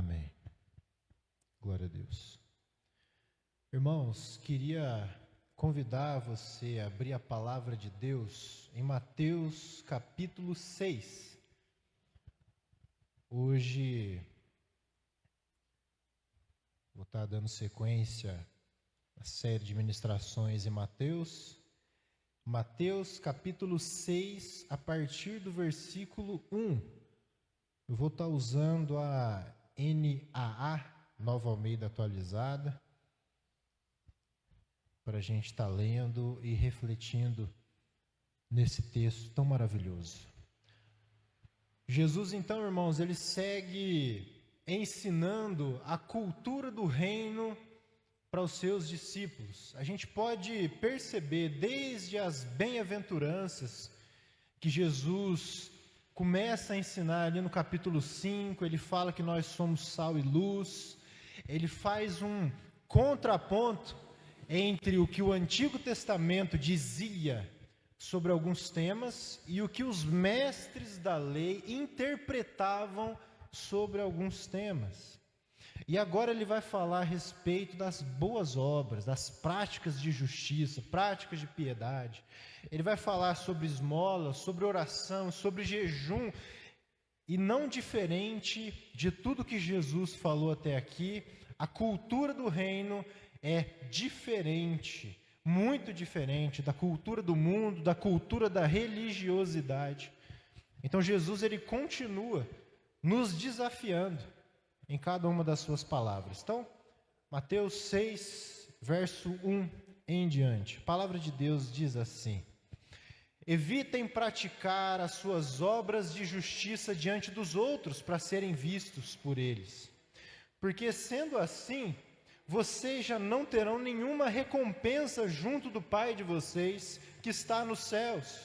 Amém. Glória a Deus. Irmãos, queria convidar você a abrir a palavra de Deus em Mateus capítulo 6. Hoje vou estar dando sequência à série de ministrações em Mateus. Mateus capítulo 6, a partir do versículo 1. Eu vou estar usando a NAA, Nova Almeida Atualizada, para a gente estar lendo e refletindo nesse texto tão maravilhoso. Jesus, então, irmãos, ele segue ensinando a cultura do reino para os seus discípulos. A gente pode perceber desde as bem-aventuranças que Jesus começa a ensinar ali no capítulo 5, ele fala que nós somos sal e luz, ele faz um contraponto entre o que o Antigo Testamento dizia sobre alguns temas e o que os mestres da lei interpretavam sobre alguns temas. E agora ele vai falar a respeito das boas obras, das práticas de justiça, práticas de piedade. Ele vai falar sobre esmola, sobre oração, sobre jejum. E não diferente de tudo que Jesus falou até aqui, a cultura do reino é diferente, muito diferente da cultura do mundo, da cultura da religiosidade. Então Jesus ele continua nos desafiando em cada uma das suas palavras. Então, Mateus 6, verso 1 em diante. A palavra de Deus diz assim: evitem praticar as suas obras de justiça diante dos outros para serem vistos por eles, porque sendo assim, vocês já não terão nenhuma recompensa junto do Pai de vocês que está nos céus.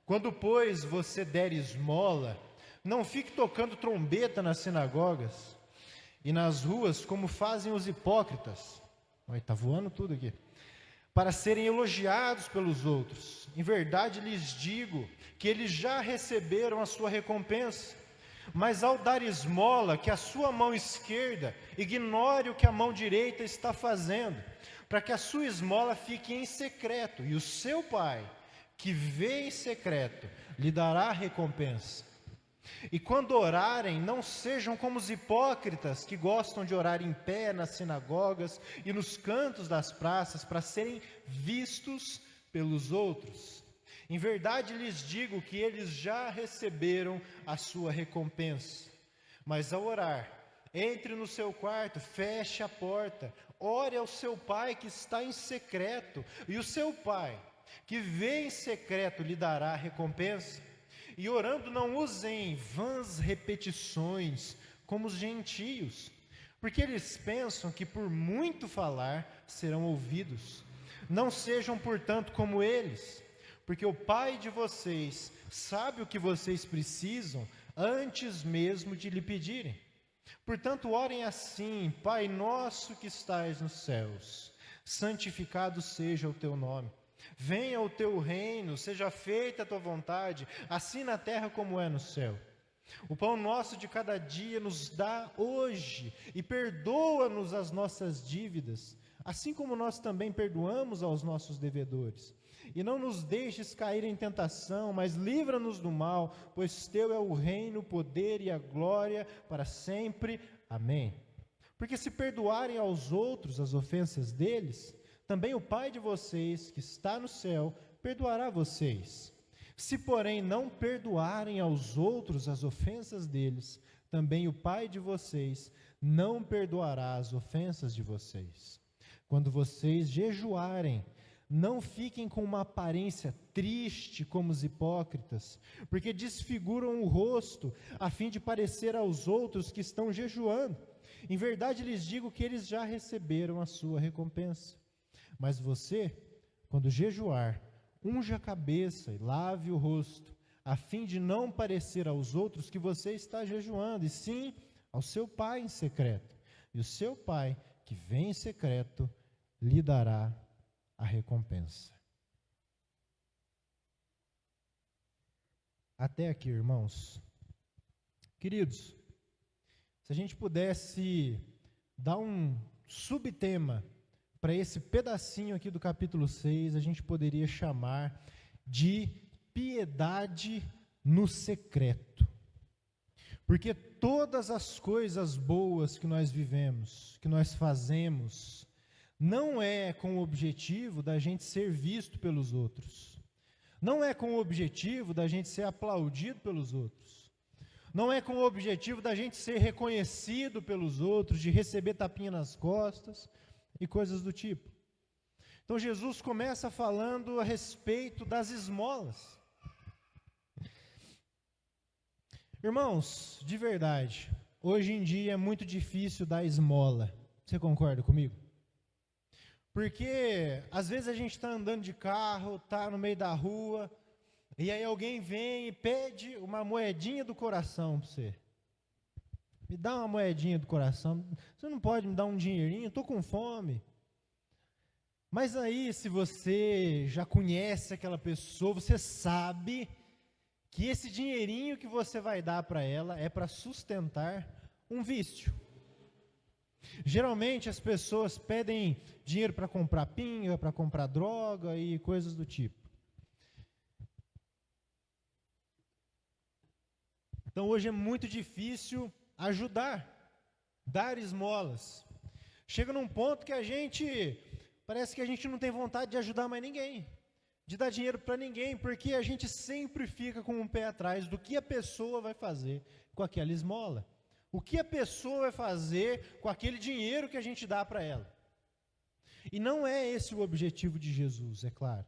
Quando, pois, você der esmola, não fique tocando trombeta nas sinagogas e nas ruas, como fazem os hipócritas. Está voando tudo aqui. Para serem elogiados pelos outros. Em verdade lhes digo que eles já receberam a sua recompensa. Mas ao dar esmola, que a sua mão esquerda ignore o que a mão direita está fazendo, para que a sua esmola fique em secreto, e o seu Pai, que vê em secreto, lhe dará a recompensa. E quando orarem, não sejam como os hipócritas que gostam de orar em pé nas sinagogas e nos cantos das praças para serem vistos pelos outros. Em verdade lhes digo que eles já receberam a sua recompensa. Mas ao orar, entre no seu quarto, feche a porta, ore ao seu Pai que está em secreto, e o seu Pai, que vê em secreto, lhe dará a recompensa. E orando, não usem vãs repetições, como os gentios, porque eles pensam que por muito falar serão ouvidos. Não sejam, portanto, como eles, porque o Pai de vocês sabe o que vocês precisam antes mesmo de lhe pedirem. Portanto, orem assim: Pai nosso que estais nos céus, santificado seja o teu nome. Venha o teu reino, seja feita a tua vontade, assim na terra como é no céu. O pão nosso de cada dia nos dá hoje, e perdoa-nos as nossas dívidas, assim como nós também perdoamos aos nossos devedores. E não nos deixes cair em tentação, mas livra-nos do mal, pois teu é o reino, o poder e a glória para sempre. Amém. Porque se perdoarem aos outros as ofensas deles, também o Pai de vocês, que está no céu, perdoará vocês. Se, porém, não perdoarem aos outros as ofensas deles, também o Pai de vocês não perdoará as ofensas de vocês. Quando vocês jejuarem, não fiquem com uma aparência triste como os hipócritas, porque desfiguram o rosto, a fim de parecer aos outros que estão jejuando. Em verdade lhes digo que eles já receberam a sua recompensa. Mas você, quando jejuar, unja a cabeça e lave o rosto, a fim de não parecer aos outros que você está jejuando, e sim ao seu Pai em secreto. E o seu Pai, que vem em secreto, lhe dará a recompensa. Até aqui, irmãos. Queridos, Se a gente pudesse dar um subtema para esse pedacinho aqui do capítulo 6, a gente poderia chamar de piedade no secreto. Porque todas as coisas boas que nós vivemos, que nós fazemos, não é com o objetivo da gente ser visto pelos outros. Não é com o objetivo da gente ser aplaudido pelos outros. Não é com o objetivo da gente ser reconhecido pelos outros, de receber tapinha nas costas e coisas do tipo. Então Jesus começa falando a respeito das esmolas. Irmãos, de verdade, hoje em dia é muito difícil dar esmola. Você concorda comigo? Porque às vezes a gente está andando de carro, está no meio da rua, e aí alguém vem e pede uma moedinha do coração para você. Me dá uma moedinha do coração. Você não pode me dar um dinheirinho? Estou com fome. Mas aí, se você já conhece aquela pessoa, você sabe que esse dinheirinho que você vai dar para ela é para sustentar um vício. Geralmente as pessoas pedem dinheiro para comprar pinga, para comprar droga e coisas do tipo. Então hoje é muito difícil ajudar, dar esmolas. Chega num ponto que parece que a gente não tem vontade de ajudar mais ninguém, de dar dinheiro para ninguém, porque a gente sempre fica com um pé atrás do que a pessoa vai fazer com aquela esmola. O que a pessoa vai fazer com aquele dinheiro que a gente dá para ela. E não é esse o objetivo de Jesus, é claro.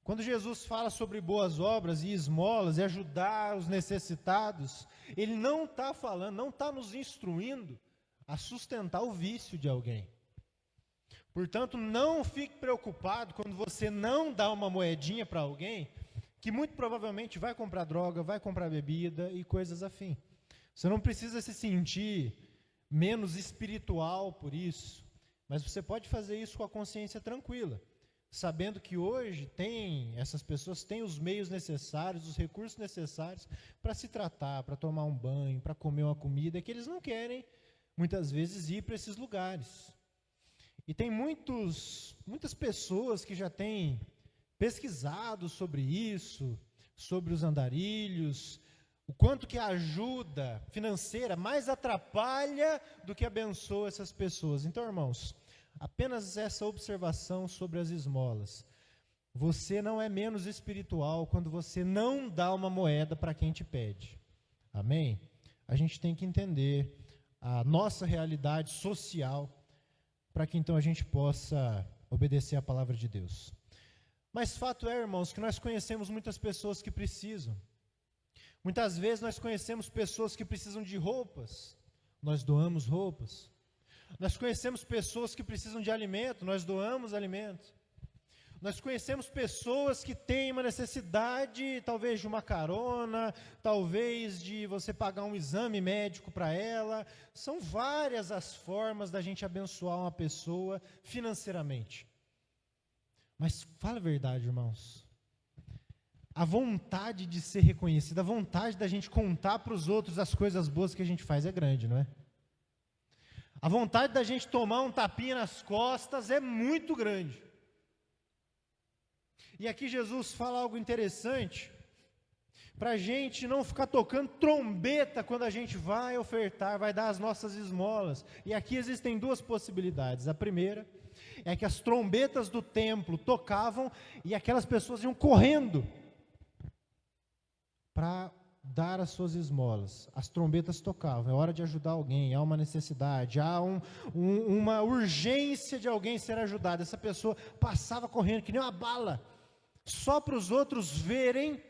Quando Jesus fala sobre boas obras e esmolas e ajudar os necessitados, Ele não está falando, não está nos instruindo a sustentar o vício de alguém. Portanto, não fique preocupado quando você não dá uma moedinha para alguém, que muito provavelmente vai comprar droga, vai comprar bebida e coisas afim. Você não precisa se sentir menos espiritual por isso, mas você pode fazer isso com a consciência tranquila, sabendo que hoje essas pessoas têm os meios necessários, os recursos necessários para se tratar, para tomar um banho, para comer uma comida, que eles não querem, muitas vezes, ir para esses lugares. E tem muitas pessoas que já têm pesquisado sobre isso, sobre os andarilhos, o quanto que a ajuda financeira mais atrapalha do que abençoa essas pessoas. Então, irmãos, apenas essa observação sobre as esmolas. Você não é menos espiritual quando você não dá uma moeda para quem te pede. Amém? A gente tem que entender a nossa realidade social para que então a gente possa obedecer a palavra de Deus. Mas fato é, irmãos, que nós conhecemos muitas pessoas que precisam. Muitas vezes nós conhecemos pessoas que precisam de roupas, nós doamos roupas. Nós conhecemos pessoas que precisam de alimento, nós doamos alimento. Nós conhecemos pessoas que têm uma necessidade, talvez de uma carona, talvez de você pagar um exame médico para ela. São várias as formas da gente abençoar uma pessoa financeiramente. Mas fala a verdade, irmãos. A vontade de ser reconhecida, a vontade da gente contar para os outros as coisas boas que a gente faz é grande, não é? A vontade da gente tomar um tapinha nas costas é muito grande. E aqui Jesus fala algo interessante, para a gente não ficar tocando trombeta quando a gente vai ofertar, vai dar as nossas esmolas. E aqui existem duas possibilidades. A primeira é que as trombetas do templo tocavam e aquelas pessoas iam correndo para dar as suas esmolas. As trombetas tocavam, é hora de ajudar alguém, há uma necessidade, há uma urgência de alguém ser ajudado. Essa pessoa passava correndo que nem uma bala, só para os outros verem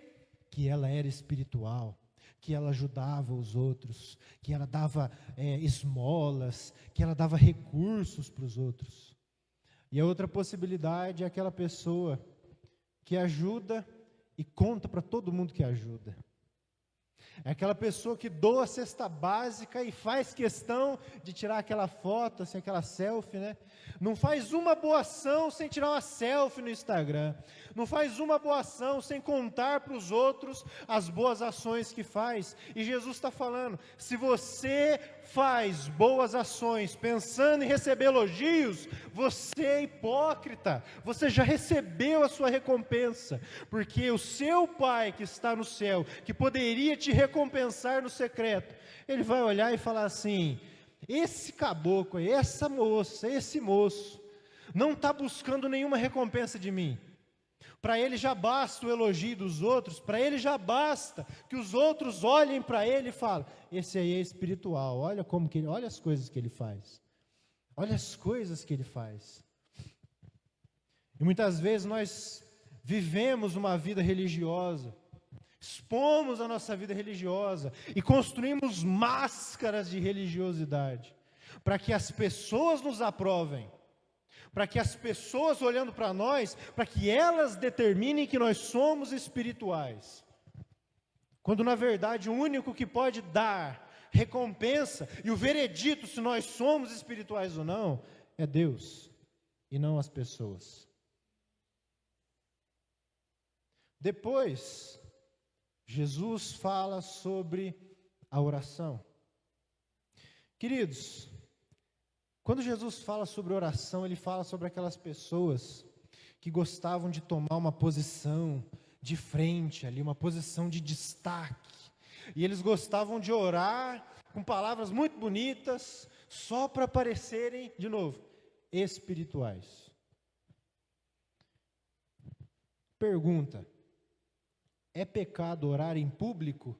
que ela era espiritual, que ela ajudava os outros, que ela dava esmolas, que ela dava recursos para os outros. E a outra possibilidade é aquela pessoa que ajuda e conta para todo mundo que ajuda. É aquela pessoa que doa a cesta básica e faz questão de tirar aquela foto, assim, aquela selfie, né? Não faz uma boa ação sem tirar uma selfie no Instagram. Não faz uma boa ação sem contar para os outros as boas ações que faz. E Jesus está falando, se você faz boas ações pensando em receber elogios, você é hipócrita, você já recebeu a sua recompensa, porque o seu Pai que está no céu, que poderia te recompensar no secreto, Ele vai olhar e falar assim: esse caboclo, essa moça, esse moço, não está buscando nenhuma recompensa de mim. Para ele já basta o elogio dos outros, para ele já basta que os outros olhem para ele e falem: esse aí é espiritual, olha como que ele, olha as coisas que ele faz. Olha as coisas que ele faz. E muitas vezes nós vivemos uma vida religiosa, expomos a nossa vida religiosa e construímos máscaras de religiosidade, para que as pessoas nos aprovem, para que as pessoas olhando para nós, para que elas determinem que nós somos espirituais. Quando na verdade o único que pode dar recompensa e o veredito se nós somos espirituais ou não, é Deus e não as pessoas. Depois, Jesus fala sobre a oração. Queridos, quando Jesus fala sobre oração, Ele fala sobre aquelas pessoas que gostavam de tomar uma posição de frente ali, uma posição de destaque. E eles gostavam de orar com palavras muito bonitas, só para parecerem, de novo, espirituais. Pergunta: é pecado orar em público?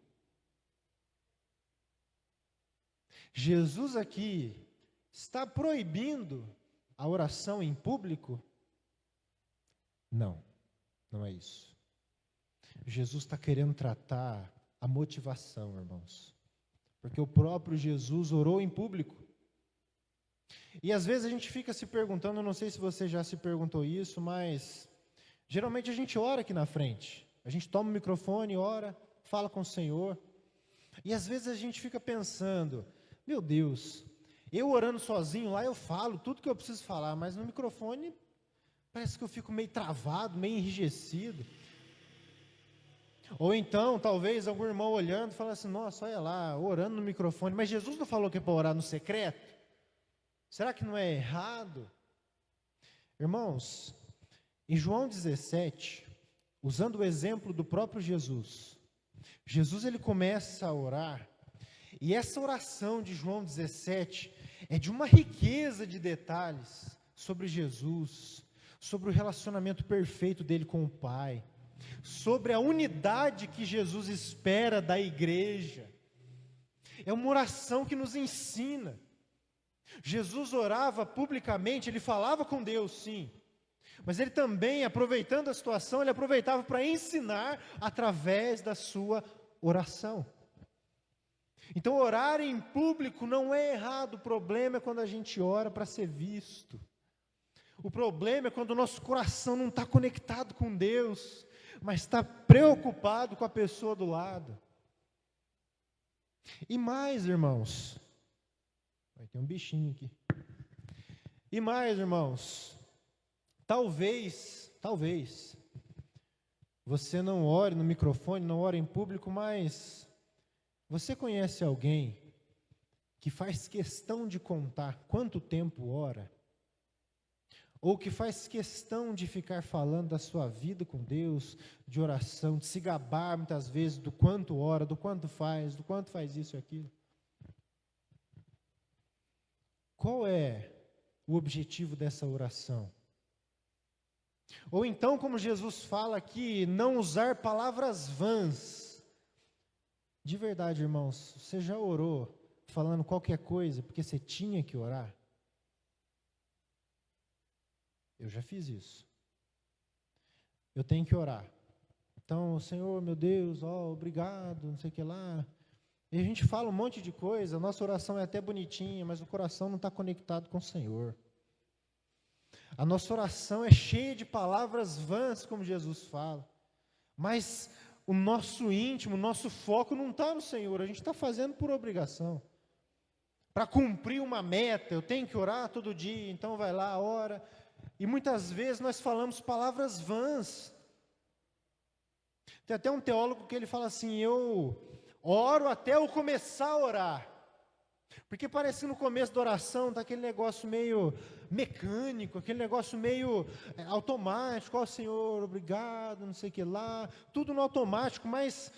Jesus aqui está proibindo a oração em público? Não, não é isso. Jesus está querendo tratar a motivação, irmãos. Porque o próprio Jesus orou em público. E às vezes a gente fica se perguntando, eu não sei se você já se perguntou isso, mas geralmente a gente ora aqui na frente. A gente toma o microfone, ora, fala com o Senhor. E às vezes a gente fica pensando: meu Deus, eu orando sozinho lá eu falo tudo que eu preciso falar, mas no microfone parece que eu fico meio travado, meio enrijecido. Ou então, talvez algum irmão olhando e falando assim: nossa, olha lá, orando no microfone, mas Jesus não falou que é para orar no secreto? Será que não é errado? Irmãos, em João 17, usando o exemplo do próprio Jesus, ele começa a orar, e essa oração de João 17 é de uma riqueza de detalhes sobre Jesus, sobre o relacionamento perfeito dele com o Pai, sobre a unidade que Jesus espera da igreja. É uma oração que nos ensina. Jesus orava publicamente, ele falava com Deus, sim, mas ele também, aproveitando a situação, ele aproveitava para ensinar através da sua oração. Então, orar em público não é errado, o problema é quando a gente ora para ser visto. O problema é quando o nosso coração não está conectado com Deus, mas está preocupado com a pessoa do lado. E mais, irmãos, vai ter um bichinho aqui. E mais, irmãos, talvez, você não ore no microfone, não ore em público, mas você conhece alguém que faz questão de contar quanto tempo ora? Ou que faz questão de ficar falando da sua vida com Deus, de oração, de se gabar muitas vezes do quanto ora, do quanto faz isso e aquilo? Qual é o objetivo dessa oração? Ou então, como Jesus fala aqui, não usar palavras vãs. De verdade, irmãos, você já orou falando qualquer coisa porque você tinha que orar? Eu já fiz isso. Eu tenho que orar. Então, Senhor, meu Deus, obrigado, não sei o que lá. E a gente fala um monte de coisa, a nossa oração é até bonitinha, mas o coração não está conectado com o Senhor. A nossa oração é cheia de palavras vãs, como Jesus fala. Mas o nosso íntimo, o nosso foco não está no Senhor, a gente está fazendo por obrigação. Para cumprir uma meta, eu tenho que orar todo dia, então vai lá, ora. E muitas vezes nós falamos palavras vãs. Tem até um teólogo que ele fala assim: eu oro até eu começar a orar. Porque parece que no começo da oração está aquele negócio meio mecânico, aquele negócio meio automático. Ó Senhor, obrigado, não sei o que lá. Tudo no automático, mas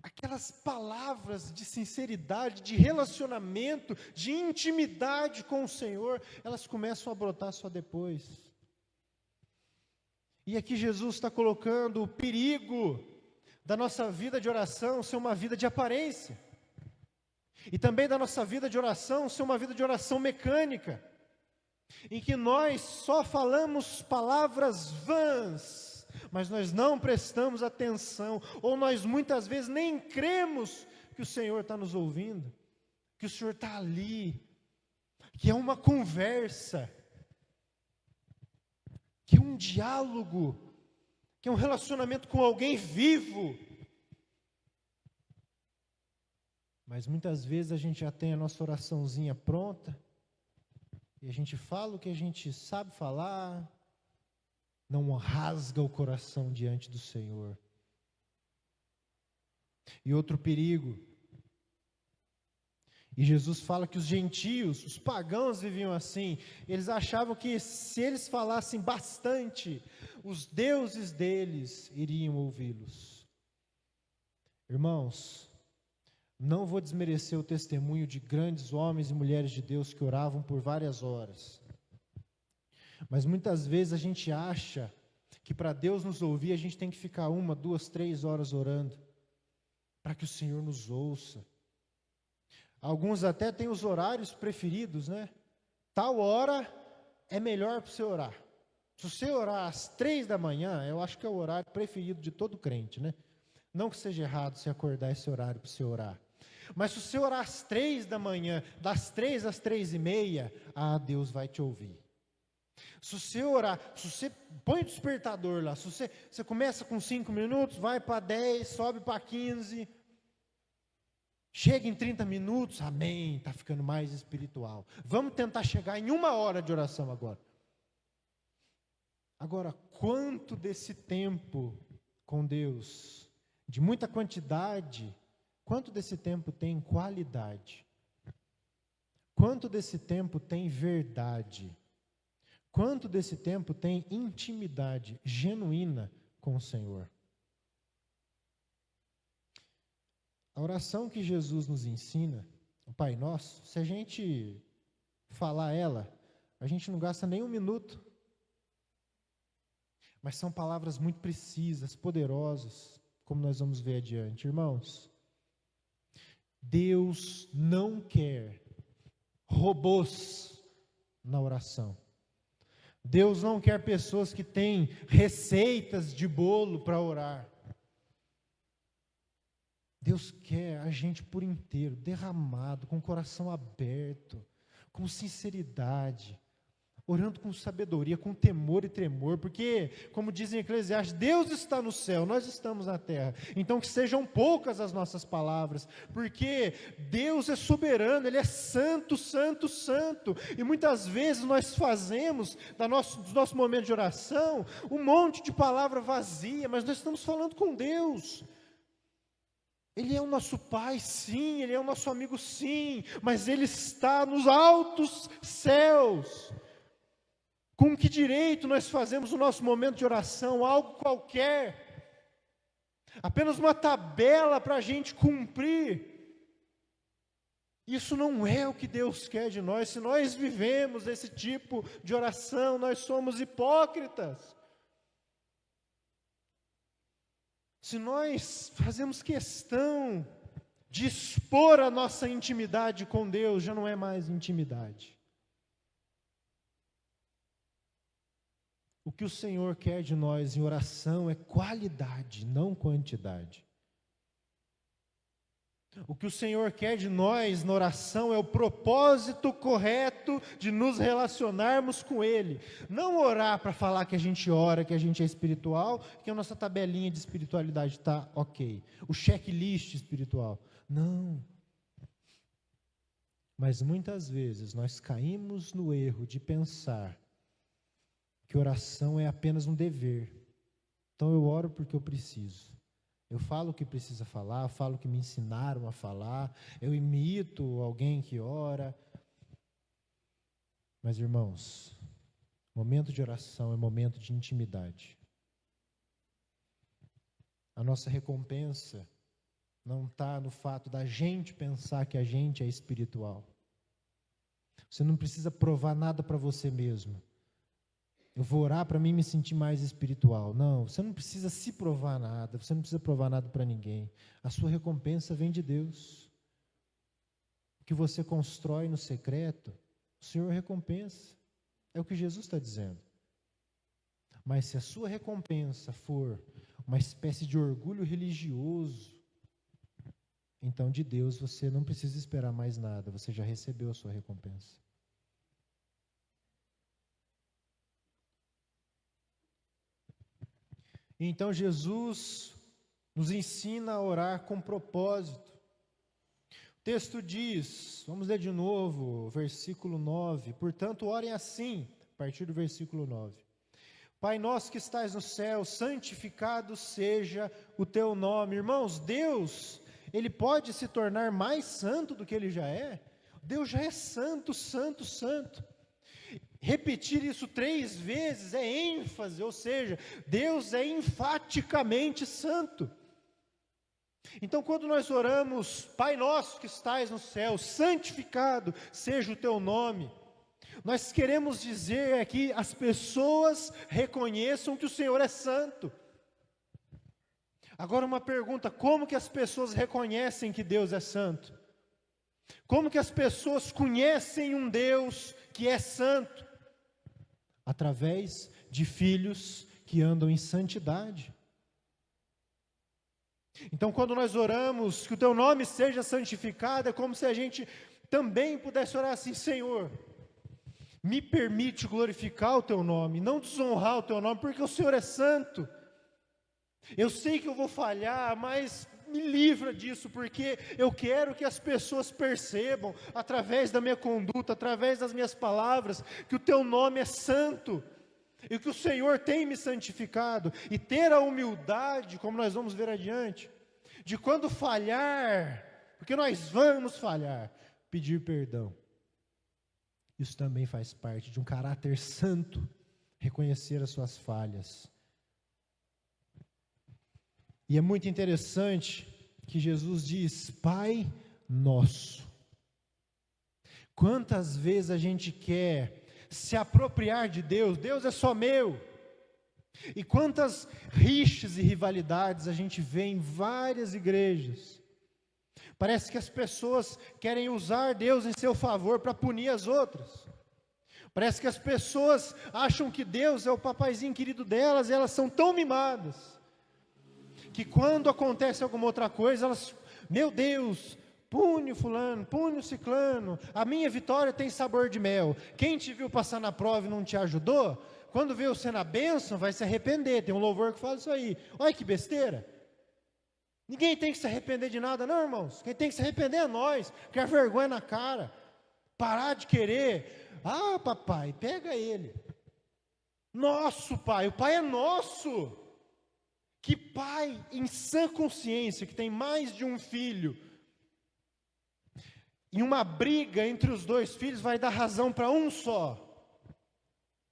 aquelas palavras de sinceridade, de relacionamento, de intimidade com o Senhor, elas começam a brotar só depois. E aqui Jesus está colocando o perigo da nossa vida de oração ser uma vida de aparência. E também da nossa vida de oração ser uma vida de oração mecânica, em que nós só falamos palavras vãs, mas nós não prestamos atenção, ou nós muitas vezes nem cremos que o Senhor está nos ouvindo, que o Senhor está ali, que é uma conversa, que é um diálogo, que é um relacionamento com alguém vivo. Mas muitas vezes a gente já tem a nossa oraçãozinha pronta, e a gente fala o que a gente sabe falar, não rasga o coração diante do Senhor. E outro perigo, e Jesus fala que os gentios, os pagãos viviam assim, eles achavam que se eles falassem bastante, os deuses deles iriam ouvi-los. Irmãos, não vou desmerecer o testemunho de grandes homens e mulheres de Deus que oravam por várias horas. Mas muitas vezes a gente acha que para Deus nos ouvir a gente tem que ficar 1, 2, 3 horas orando, para que o Senhor nos ouça. Alguns até têm os horários preferidos, né? Tal hora é melhor para você orar. Se você orar às 3 da manhã, eu acho que é o horário preferido de todo crente, né? Não que seja errado você acordar esse horário para você orar. Mas se você orar às 3 da manhã, das 3 às 3:30, Deus vai te ouvir. Se você orar, se você põe o despertador lá, se você começa com 5 minutos, vai para 10, sobe para 15, chega em 30 minutos, amém, está ficando mais espiritual. Vamos tentar chegar em 1 hora de oração agora. Agora, quanto desse tempo com Deus, de muita quantidade, quanto desse tempo tem qualidade? Quanto desse tempo tem verdade? Quanto desse tempo tem intimidade genuína com o Senhor? A oração que Jesus nos ensina, o Pai Nosso, se a gente falar ela, a gente não gasta nem 1 minuto. Mas são palavras muito precisas, poderosas, como nós vamos ver adiante. Irmãos, Deus não quer robôs na oração. Deus não quer pessoas que têm receitas de bolo para orar. Deus quer a gente por inteiro, derramado, com o coração aberto, com sinceridade, orando com sabedoria, com temor e tremor, porque, como dizem em Eclesiastes, Deus está no céu, nós estamos na terra. Então que sejam poucas as nossas palavras, porque Deus é soberano, Ele é santo, santo, santo, e muitas vezes nós fazemos, do nosso momento de oração, um monte de palavra vazia, mas nós estamos falando com Deus. Ele é o nosso Pai, sim, Ele é o nosso amigo, sim, mas Ele está nos altos céus. Com que direito nós fazemos o nosso momento de oração? Algo qualquer, apenas uma tabela para a gente cumprir. Isso não é o que Deus quer de nós. Se nós vivemos esse tipo de oração, nós somos hipócritas. Se nós fazemos questão de expor a nossa intimidade com Deus, já não é mais intimidade. O que o Senhor quer de nós em oração é qualidade, não quantidade. O que o Senhor quer de nós na oração é o propósito correto de nos relacionarmos com Ele. Não orar para falar que a gente ora, que a gente é espiritual, que a nossa tabelinha de espiritualidade está ok. O checklist espiritual. Não. Mas muitas vezes nós caímos no erro de pensar que oração é apenas um dever. Então eu oro porque eu preciso. Eu falo o que precisa falar, falo o que me ensinaram a falar, eu imito alguém que ora. Mas, irmãos, momento de oração é momento de intimidade. A nossa recompensa não está no fato da gente pensar que a gente é espiritual. Você não precisa provar nada para você mesmo. Eu vou orar para mim me sentir mais espiritual. Não, você não precisa se provar nada, você não precisa provar nada para ninguém. A sua recompensa vem de Deus. O que você constrói no secreto, o Senhor recompensa. É o que Jesus está dizendo. Mas se a sua recompensa for uma espécie de orgulho religioso, então de Deus você não precisa esperar mais nada, você já recebeu a sua recompensa. Então Jesus nos ensina a orar com propósito. O texto diz, vamos ler de novo, versículo 9. Portanto, orem assim, a partir do versículo 9. Pai nosso que estás no céu, santificado seja o teu nome. Irmãos, Deus, Ele pode se tornar mais santo do que Ele já é? Deus já é santo, santo, santo. Repetir isso 3 vezes é ênfase, ou seja, Deus é enfaticamente santo. Então, quando nós oramos, Pai nosso que estais no céu, santificado seja o teu nome, nós queremos dizer que as pessoas reconheçam que o Senhor é santo. Agora uma pergunta, como que as pessoas reconhecem que Deus é santo? Como que as pessoas conhecem um Deus que é santo? Através de filhos que andam em santidade. Então, quando nós oramos, que o teu nome seja santificado, é como se a gente também pudesse orar assim: Senhor, me permite glorificar o teu nome, não desonrar o teu nome, porque o Senhor é santo. Eu sei que eu vou falhar, mas me livra disso, porque eu quero que as pessoas percebam, através da minha conduta, através das minhas palavras, que o teu nome é santo, e que o Senhor tem me santificado, e ter a humildade, como nós vamos ver adiante, de quando falhar, porque nós vamos falhar, pedir perdão. Isso também faz parte de um caráter santo, reconhecer as suas falhas. E é muito interessante que Jesus diz, Pai nosso. Quantas vezes a gente quer se apropriar de Deus? Deus é só meu. E quantas rixas e rivalidades a gente vê em várias igrejas. Parece que as pessoas querem usar Deus em seu favor para punir as outras. Parece que as pessoas acham que Deus é o papaizinho querido delas, e elas são tão mimadas, que quando acontece alguma outra coisa, elas, meu Deus, pune o fulano, pune o ciclano, a minha vitória tem sabor de mel. Quem te viu passar na prova e não te ajudou, quando vê você na bênção, vai se arrepender. Tem um louvor que fala isso aí. Olha que besteira. Ninguém tem que se arrepender de nada, não, irmãos. Quem tem que se arrepender é nós, que é vergonha na cara. Parar de querer, papai, pega ele. Nosso pai, o pai é nosso. Que pai em sã consciência, que tem mais de um filho, em uma briga entre os 2 filhos, vai dar razão para um só?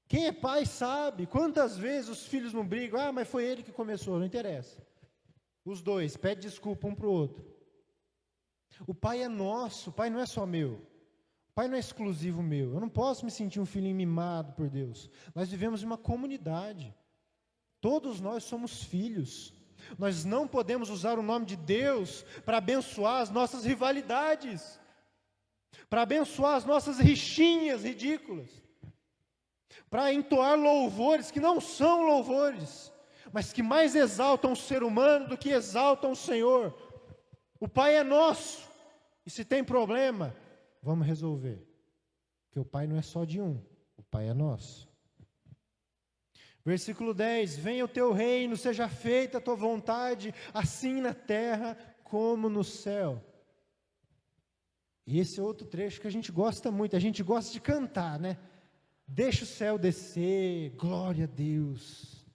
Quem é pai sabe, quantas vezes os filhos não brigam, mas foi ele que começou, não interessa. Os 2, pede desculpa um para o outro. O pai é nosso, o pai não é só meu. O pai não é exclusivo meu. Eu não posso me sentir um filhinho mimado por Deus. Nós vivemos em uma comunidade. Todos nós somos filhos. Nós não podemos usar o nome de Deus para abençoar as nossas rivalidades, para abençoar as nossas rixinhas ridículas, para entoar louvores que não são louvores, mas que mais exaltam o ser humano do que exaltam o Senhor. O Pai é nosso, e se tem problema, vamos resolver, porque o Pai não é só de um, o Pai é nosso. Versículo 10, venha o teu reino, seja feita a tua vontade, assim na terra como no céu. E esse é outro trecho que a gente gosta muito, a gente gosta de cantar, né? Deixa o céu descer, glória a Deus.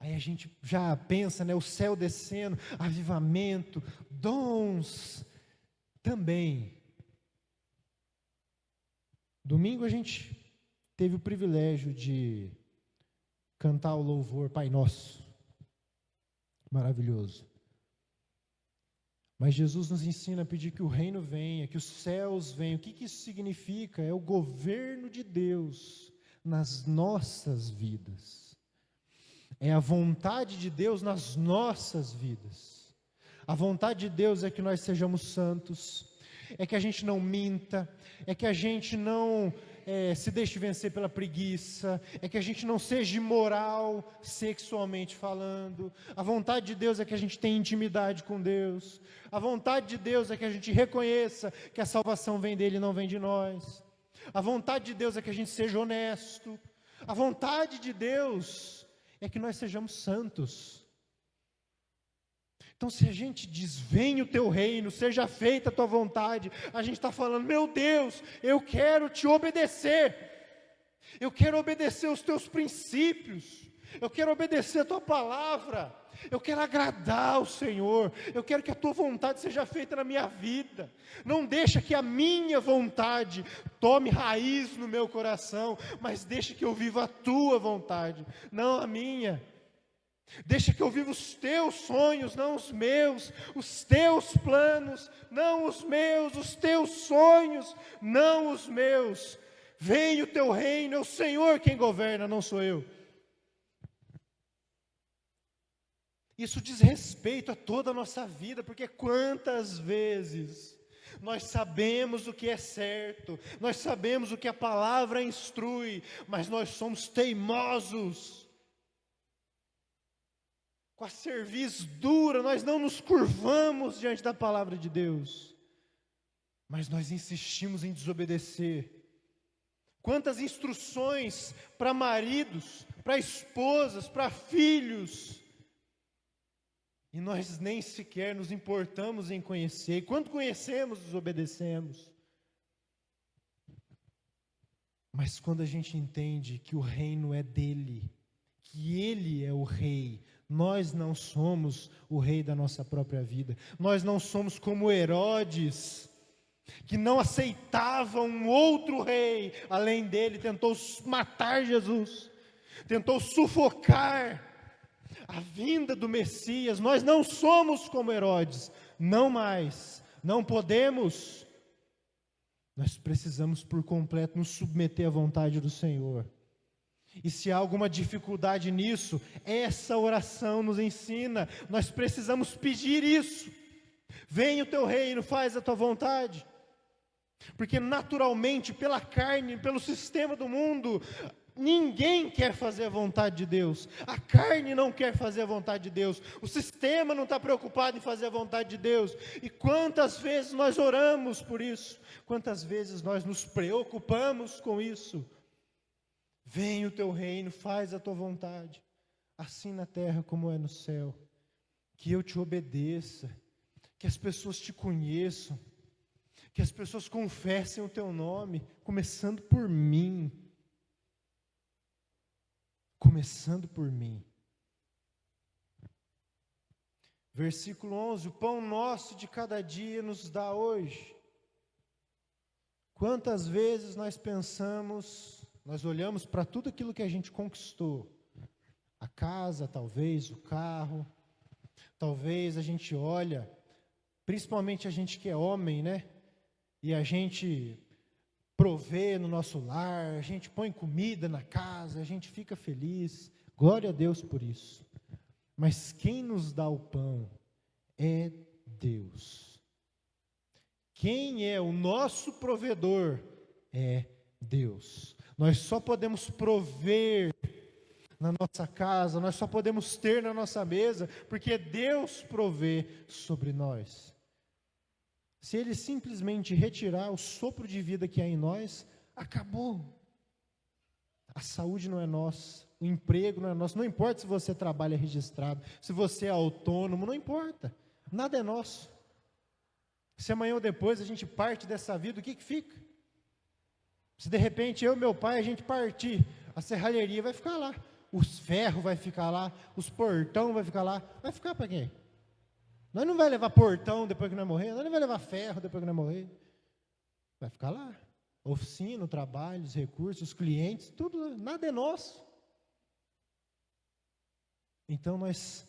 Aí a gente já pensa, né, o céu descendo, avivamento, dons. Também. Domingo a gente teve o privilégio de cantar o louvor Pai Nosso. Maravilhoso. Mas Jesus nos ensina a pedir que o reino venha, que os céus venham. O que isso significa? É o governo de Deus nas nossas vidas. É a vontade de Deus nas nossas vidas. A vontade de Deus é que nós sejamos santos, é que a gente não minta, é que a gente não se deixe vencer pela preguiça, é que a gente não seja imoral sexualmente falando. A vontade de Deus é que a gente tenha intimidade com Deus. A vontade de Deus é que a gente reconheça que a salvação vem dele e não vem de nós. A vontade de Deus é que a gente seja honesto. A vontade de Deus é que nós sejamos santos. Então, se a gente diz, venha o teu reino, seja feita a tua vontade, a gente está falando, meu Deus, eu quero te obedecer, eu quero obedecer os teus princípios, eu quero obedecer a tua palavra, eu quero agradar ao Senhor, eu quero que a tua vontade seja feita na minha vida. Não deixa que a minha vontade tome raiz no meu coração, mas deixa que eu viva a tua vontade, não a minha. Deixa que eu viva os teus sonhos, não os meus, os teus planos, não os meus, os teus sonhos, não os meus. Venha o teu reino, é o Senhor quem governa, não sou eu. Isso diz respeito a toda a nossa vida, porque quantas vezes nós sabemos o que é certo, nós sabemos o que a palavra instrui, mas nós somos teimosos. Com a cerviz dura, nós não nos curvamos diante da palavra de Deus, mas nós insistimos em desobedecer. Quantas instruções para maridos, para esposas, para filhos, e nós nem sequer nos importamos em conhecer. E quando conhecemos, desobedecemos. Mas quando a gente entende que o reino é dele, que ele é o rei, nós não somos o rei da nossa própria vida. Nós não somos como Herodes, que não aceitava um outro rei além dele, tentou matar Jesus, tentou sufocar a vinda do Messias. Nós não somos como Herodes, não mais, não podemos. Nós precisamos por completo nos submeter à vontade do Senhor. E se há alguma dificuldade nisso, essa oração nos ensina, nós precisamos pedir isso. Venha o teu reino, faz a tua vontade. Porque naturalmente, pela carne, pelo sistema do mundo, ninguém quer fazer a vontade de Deus. A carne não quer fazer a vontade de Deus. O sistema não está preocupado em fazer a vontade de Deus. E quantas vezes nós oramos por isso? Quantas vezes nós nos preocupamos com isso? Venha o teu reino, faz a tua vontade, assim na terra como é no céu. Que eu te obedeça, que as pessoas te conheçam, que as pessoas confessem o teu nome, começando por mim. Começando por mim. Versículo 11, o pão nosso de cada dia nos dá hoje. Quantas vezes nós pensamos, nós olhamos para tudo aquilo que a gente conquistou, a casa, talvez, o carro, talvez a gente olha, principalmente a gente que é homem, né? E a gente provê no nosso lar, a gente põe comida na casa, a gente fica feliz, glória a Deus por isso. Mas quem nos dá o pão é Deus. Quem é o nosso provedor é Deus. Nós só podemos prover na nossa casa, nós só podemos ter na nossa mesa, porque Deus provê sobre nós. Se Ele simplesmente retirar o sopro de vida que há em nós, acabou. A saúde não é nossa, o emprego não é nosso, não importa se você trabalha registrado, se você é autônomo, não importa, nada é nosso. Se amanhã ou depois a gente parte dessa vida, o que fica? Se de repente eu e meu pai, a gente partir, a serralheria vai ficar lá. os ferros vai ficar lá, os portão vai ficar lá. Vai ficar para quem? Nós não vai levar portão depois que nós morrer, nós não vai levar ferro depois que nós morrer. Vai ficar lá. Oficina, o trabalho, os recursos, os clientes, tudo lá. Nada é nosso. Então nós,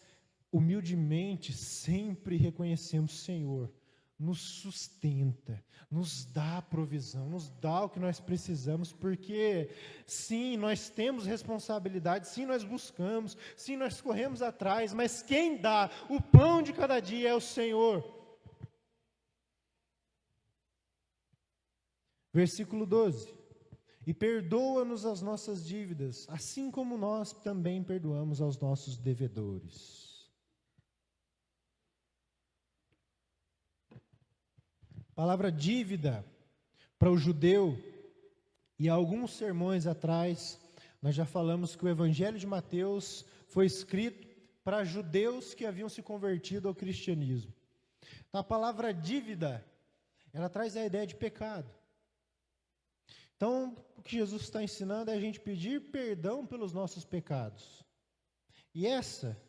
humildemente, sempre reconhecemos o Senhor. Nos sustenta, nos dá a provisão, nos dá o que nós precisamos, porque sim, nós temos responsabilidade, sim, nós buscamos, sim, nós corremos atrás, mas quem dá o pão de cada dia é o Senhor. Versículo 12: e perdoa-nos as nossas dívidas, assim como nós também perdoamos aos nossos devedores. A palavra dívida, para o judeu, e alguns sermões atrás, nós já falamos que o Evangelho de Mateus foi escrito para judeus que haviam se convertido ao cristianismo. Então, a palavra dívida, ela traz a ideia de pecado. Então, o que Jesus está ensinando é a gente pedir perdão pelos nossos pecados. E essa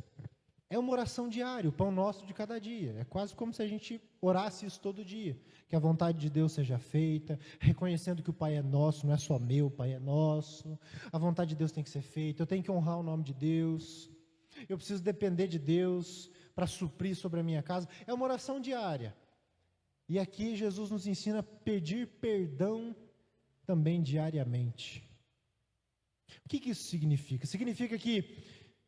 é uma oração diária, o pão nosso de cada dia. É quase como se a gente orasse isso todo dia. Que a vontade de Deus seja feita, reconhecendo que o Pai é nosso, não é só meu, o Pai é nosso. A vontade de Deus tem que ser feita, eu tenho que honrar o nome de Deus. Eu preciso depender de Deus para suprir sobre a minha casa. É uma oração diária. E aqui Jesus nos ensina a pedir perdão também diariamente. O que isso significa? Significa que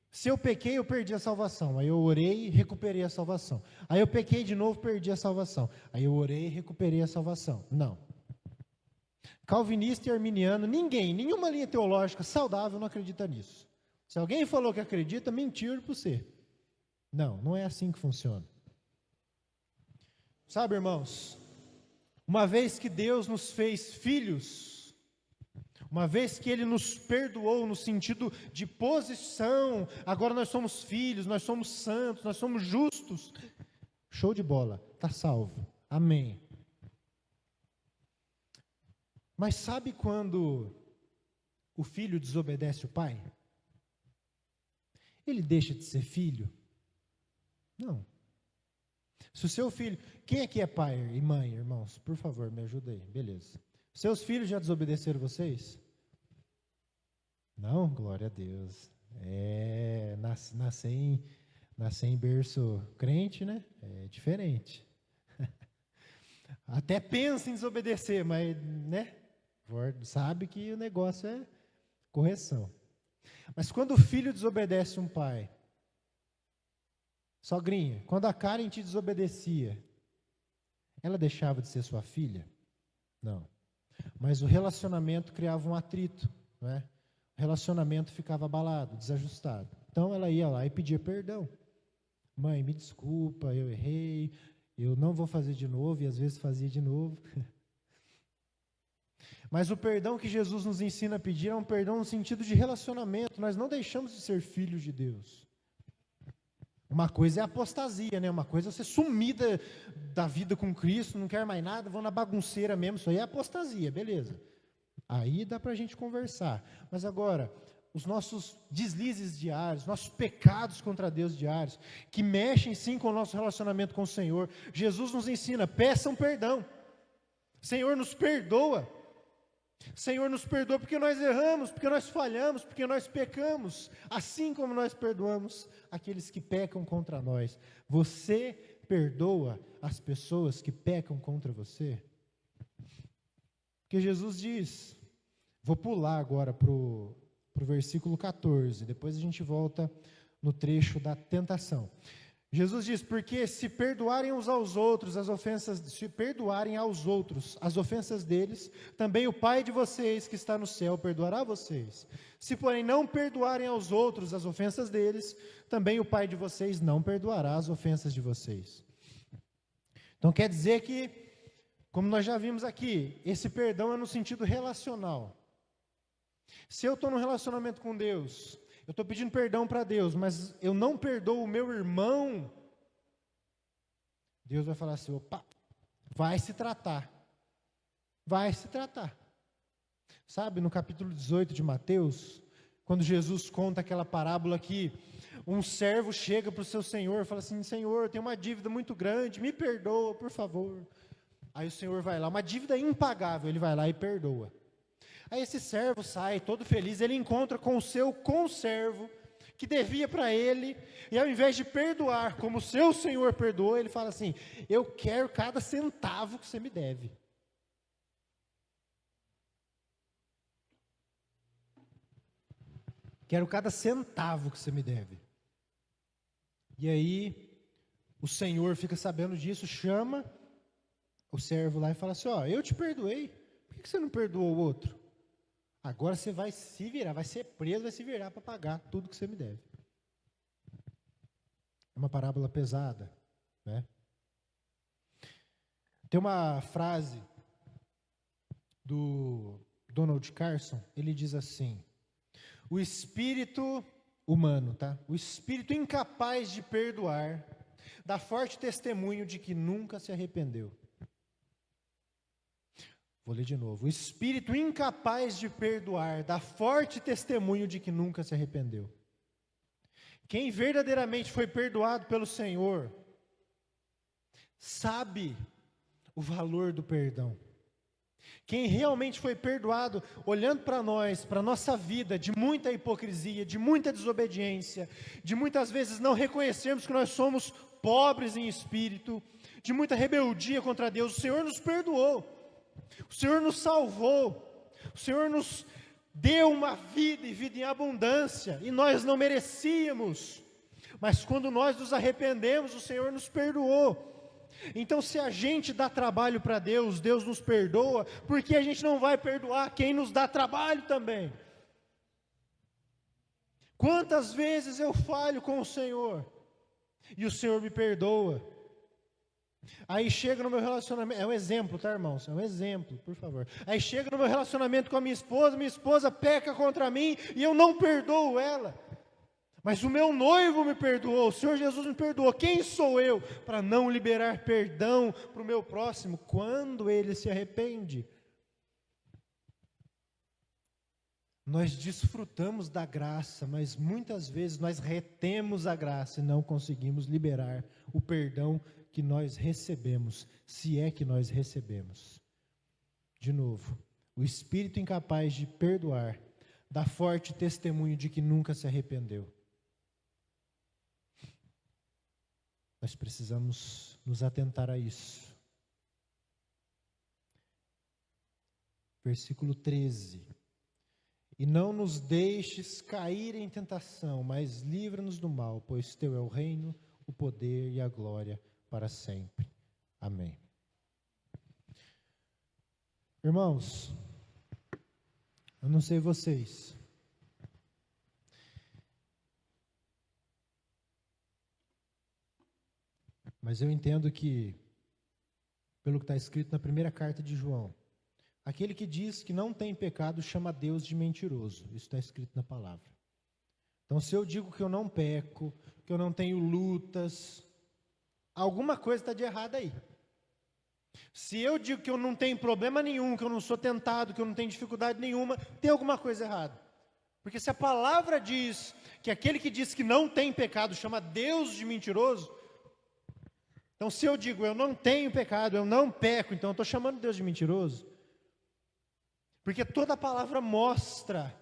se eu pequei, eu perdi a salvação. Aí eu orei e recuperei a salvação. Aí eu pequei de novo, perdi a salvação. Aí eu orei e recuperei a salvação. Não. Calvinista e arminiano, nenhuma linha teológica saudável não acredita nisso. Se alguém falou que acredita, mentiu por você. Não, não é assim que funciona. Sabe, irmãos, uma vez que Deus nos fez filhos, uma vez que Ele nos perdoou no sentido de posição, agora nós somos filhos, nós somos santos, nós somos justos. Show de bola, está salvo. Amém. Mas sabe quando o filho desobedece o pai? Ele deixa de ser filho? Não. Se o seu filho... Quem aqui é pai e mãe, irmãos? Por favor, me ajuda aí. Beleza. Seus filhos já desobedeceram vocês? Não? Glória a Deus. Nascer em berço crente, né? É diferente. Até pensa em desobedecer, mas, né? Sabe que o negócio é correção. Mas quando o filho desobedece um pai, sogrinha, quando a Karen te desobedecia, ela deixava de ser sua filha? Não. Mas o relacionamento criava um atrito, não é? O relacionamento ficava abalado, desajustado. Então ela ia lá e pedia perdão. Mãe, me desculpa, eu errei, eu não vou fazer de novo, e às vezes fazia de novo. Mas o perdão que Jesus nos ensina a pedir é um perdão no sentido de relacionamento. Nós não deixamos de ser filhos de Deus. Uma coisa é a apostasia, né? Uma coisa é você sumir da vida com Cristo, não quer mais nada, vão na bagunceira mesmo. Isso aí é apostasia, beleza. Aí dá para a gente conversar. Mas agora, os nossos deslizes diários, nossos pecados contra Deus diários, que mexem sim com o nosso relacionamento com o Senhor, Jesus nos ensina, peçam perdão. Senhor, nos perdoa. Senhor, nos perdoa porque nós erramos, porque nós falhamos, porque nós pecamos, assim como nós perdoamos aqueles que pecam contra nós. Você perdoa as pessoas que pecam contra você? Porque Jesus diz, vou pular agora para o versículo 14, depois a gente volta no trecho da tentação. Jesus diz, porque se perdoarem uns aos outros as ofensas, se perdoarem aos outros as ofensas deles, também o Pai de vocês que está no céu perdoará vocês. Se porém não perdoarem aos outros as ofensas deles, também o Pai de vocês não perdoará as ofensas de vocês. Então quer dizer que, como nós já vimos aqui, esse perdão é no sentido relacional. Se eu estou num relacionamento com Deus, eu estou pedindo perdão para Deus, mas eu não perdoo o meu irmão, Deus vai falar assim, opa, vai se tratar. Vai se tratar. Sabe, no capítulo 18 de Mateus, quando Jesus conta aquela parábola que um servo chega para o seu senhor e fala assim: Senhor, eu tenho uma dívida muito grande, me perdoa, por favor. Aí o senhor vai lá, uma dívida impagável, ele vai lá e perdoa. Aí esse servo sai todo feliz, ele encontra com o seu conservo, que devia para ele, e ao invés de perdoar como o seu senhor perdoou, ele fala assim: eu quero cada centavo que você me deve. Quero cada centavo que você me deve. E aí, o senhor fica sabendo disso, chama o servo lá e fala assim: ó, eu te perdoei, por que você não perdoou o outro? Agora você vai se virar, vai ser preso, vai se virar para pagar tudo que você me deve. É uma parábola pesada, né? Tem uma frase do Donald Carson, ele diz assim: o espírito humano, tá? O espírito incapaz de perdoar dá forte testemunho de que nunca se arrependeu. Vou ler de novo. O espírito incapaz de perdoar dá forte testemunho de que nunca se arrependeu. Quem verdadeiramente foi perdoado pelo Senhor sabe o valor do perdão. Quem realmente foi perdoado, olhando para nós, para a nossa vida, de muita hipocrisia, de muita desobediência, de muitas vezes não reconhecermos que nós somos pobres em espírito, de muita rebeldia contra Deus, o Senhor nos perdoou. O Senhor nos salvou, o Senhor nos deu uma vida e vida em abundância, e nós não merecíamos, mas quando nós nos arrependemos, o Senhor nos perdoou. Então, se a gente dá trabalho para Deus, Deus nos perdoa, porque a gente não vai perdoar quem nos dá trabalho também? Quantas vezes eu falho com o Senhor, e o Senhor me perdoa? Aí chega no meu relacionamento, é um exemplo, tá, irmãos? É um exemplo, por favor. Aí chega no meu relacionamento com a minha esposa peca contra mim e eu não perdoo ela. Mas o meu noivo me perdoou, o Senhor Jesus me perdoou. Quem sou eu para não liberar perdão para o meu próximo quando ele se arrepende? Nós desfrutamos da graça, mas muitas vezes nós retemos a graça e não conseguimos liberar o perdão que nós recebemos, se é que nós recebemos. De novo, o espírito incapaz de perdoar dá forte testemunho de que nunca se arrependeu. Nós precisamos nos atentar a isso. Versículo 13. E não nos deixes cair em tentação, mas livra-nos do mal, pois teu é o reino, o poder e a glória para sempre. Amém. Irmãos, eu não sei vocês, mas eu entendo que, pelo que está escrito na primeira carta de João, aquele que diz que não tem pecado chama Deus de mentiroso. Isso está escrito na palavra. Então, se eu digo que eu não peco, que eu não tenho lutas, alguma coisa está de errado aí. Se eu digo que eu não tenho problema nenhum, que eu não sou tentado, que eu não tenho dificuldade nenhuma, tem alguma coisa errada. Porque se a palavra diz que aquele que diz que não tem pecado chama Deus de mentiroso, então se eu digo eu não tenho pecado, eu não peco, então eu estou chamando Deus de mentiroso. Porque toda a palavra mostra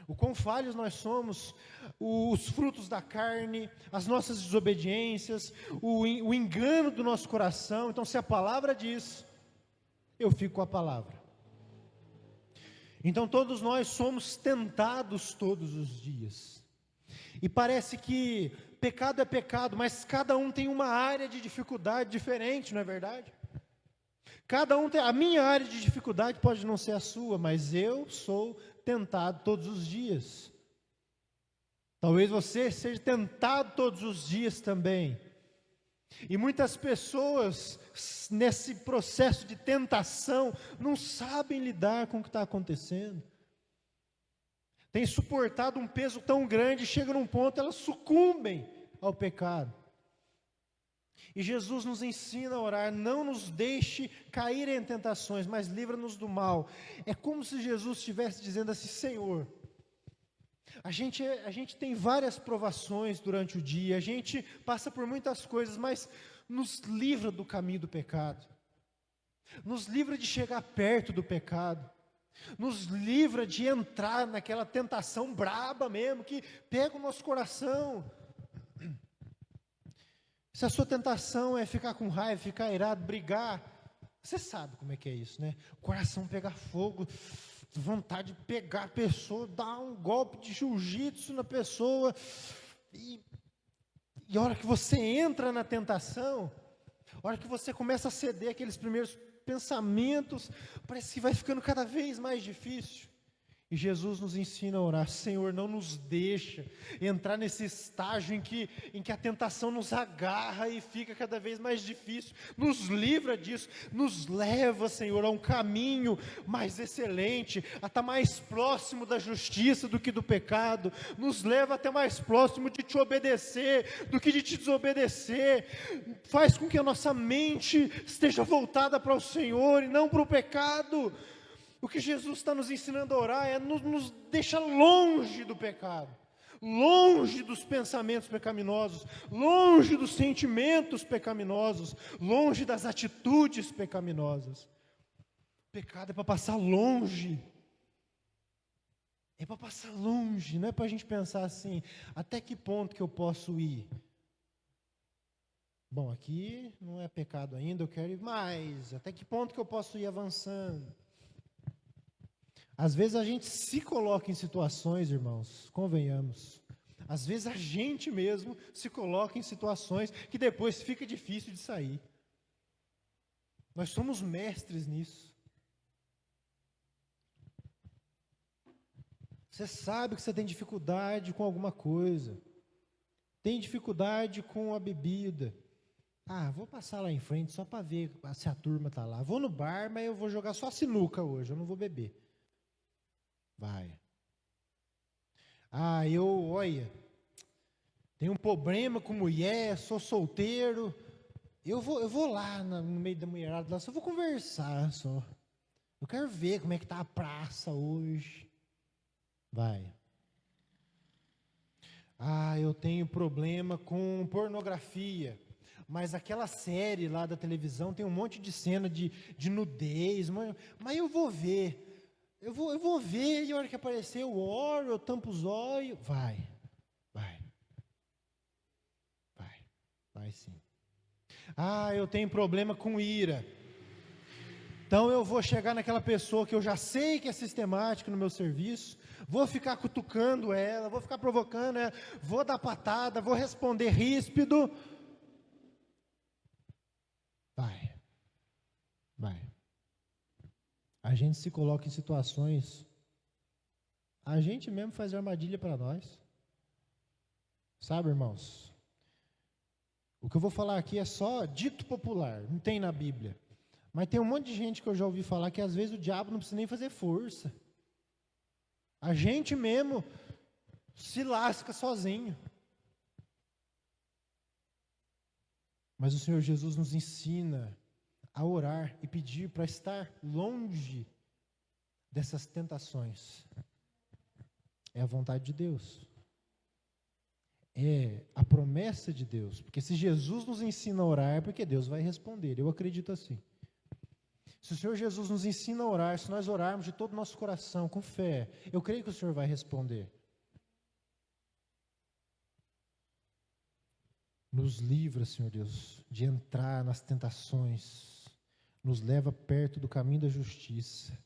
o quão falhos nós somos, os frutos da carne, as nossas desobediências, o engano do nosso coração. Então, se a palavra diz, eu fico com a palavra. Então, todos nós somos tentados todos os dias. E parece que pecado é pecado, mas cada um tem uma área de dificuldade diferente, não é verdade? Cada um tem, a minha área de dificuldade pode não ser a sua, mas eu sou tentado todos os dias. Talvez você seja tentado todos os dias também. E muitas pessoas, nesse processo de tentação, não sabem lidar com o que está acontecendo. Tem suportado um peso tão grande, chega num ponto, elas sucumbem ao pecado. E Jesus nos ensina a orar: não nos deixe cair em tentações, mas livra-nos do mal. É como se Jesus estivesse dizendo assim: Senhor, A gente tem várias provações durante o dia, a gente passa por muitas coisas, mas nos livra do caminho do pecado, nos livra de chegar perto do pecado, nos livra de entrar naquela tentação braba mesmo, que pega o nosso coração. Se a sua tentação é ficar com raiva, ficar irado, brigar, você sabe como é que é isso, né? O coração pegar fogo, vontade de pegar a pessoa, dar um golpe de jiu-jitsu na pessoa, e a hora que você entra na tentação, a hora que você começa a ceder aqueles primeiros pensamentos, parece que vai ficando cada vez mais difícil. E Jesus nos ensina a orar: Senhor, não nos deixa entrar nesse estágio em que a tentação nos agarra e fica cada vez mais difícil. Nos livra disso, nos leva, Senhor, a um caminho mais excelente, a estar mais próximo da justiça do que do pecado. Nos leva até mais próximo de te obedecer do que de te desobedecer. Faz com que a nossa mente esteja voltada para o Senhor e não para o pecado. O que Jesus está nos ensinando a orar é nos deixar longe do pecado, longe dos pensamentos pecaminosos, longe dos sentimentos pecaminosos, longe das atitudes pecaminosas. Pecado é para passar longe, é para passar longe, não é para a gente pensar assim: até que ponto que eu posso ir? Bom, aqui não é pecado ainda, eu quero ir mais. Até que ponto que eu posso ir avançando? Às vezes a gente se coloca em situações, irmãos, convenhamos, às vezes a gente mesmo se coloca em situações que depois fica difícil de sair. Nós somos mestres nisso. Você sabe que você tem dificuldade com alguma coisa, tem dificuldade com a bebida. Vou passar lá em frente só para ver se a turma está lá. Vou no bar, mas eu vou jogar só sinuca hoje, eu não vou beber. Vai. Olha, tenho um problema com mulher, sou solteiro, eu vou lá no meio da mulherada, lá, só vou conversar, só. Eu quero ver como é que está a praça hoje. Vai. Eu tenho problema com pornografia, mas aquela série lá da televisão tem um monte de cena de nudez, mas eu vou ver. Eu vou ver, e a hora que aparecer eu oro, eu tampo os olhos. Vai sim. Eu tenho problema com ira. Então eu vou chegar naquela pessoa que eu já sei que é sistemática no meu serviço, vou ficar cutucando ela, vou ficar provocando ela, vou dar patada, vou responder ríspido. Vai. A gente se coloca em situações, a gente mesmo faz armadilha para nós. Sabe, irmãos? O que eu vou falar aqui é só dito popular, não tem na Bíblia. Mas tem um monte de gente que eu já ouvi falar que às vezes o diabo não precisa nem fazer força. A gente mesmo se lasca sozinho. Mas o Senhor Jesus nos ensina a orar e pedir para estar longe dessas tentações. É a vontade de Deus. É a promessa de Deus. Porque se Jesus nos ensina a orar, é porque Deus vai responder. Eu acredito assim. Se o Senhor Jesus nos ensina a orar, se nós orarmos de todo o nosso coração, com fé, eu creio que o Senhor vai responder. Nos livra, Senhor Deus, de entrar nas tentações. Nos leva perto do caminho da justiça.